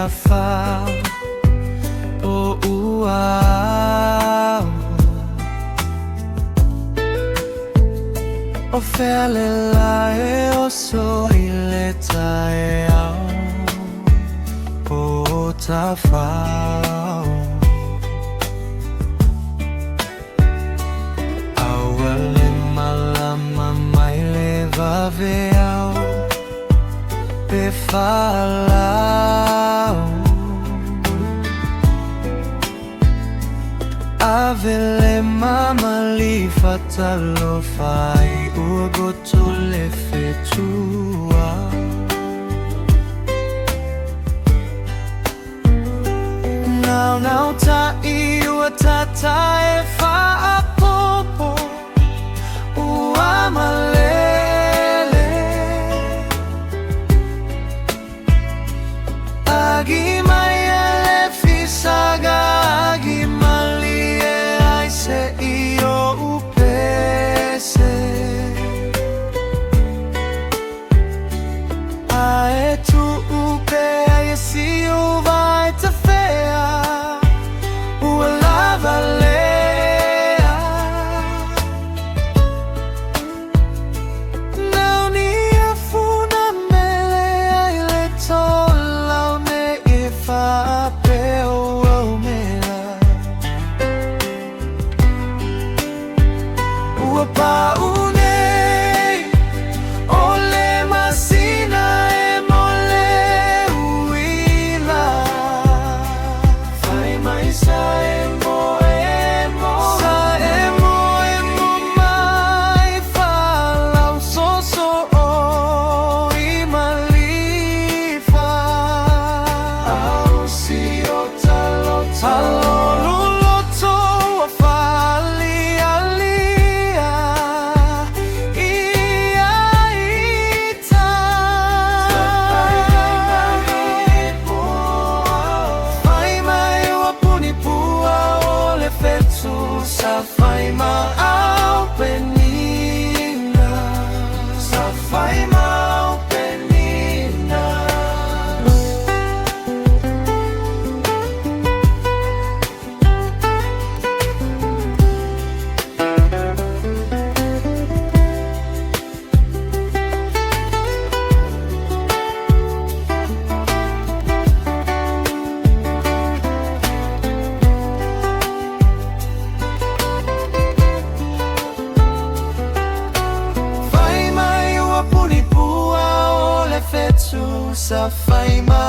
fa o ua o fele la e o so I le tae au o ta fa awale malama mai le vave au pe falau avele mama li fatalo fai urgoto le fetua now ta iua tata e fa apopo ua malele agi mai ele fisaga agi mali e ai se io upese ae tu upe ai si u vai te fea ua lava lea nau ni a funa mele ai le tolau ne I fa apeo au mela ua pa unei o le masina e mole uila fai mai sa e mo mai fa lau so o I malifa au si o talo luloto a fali alia ia ita fai mai ua puni pua o le fetu sa fai ma au penina sa fai ma au penina fai mai ua puni pua o le fetu sa fai ma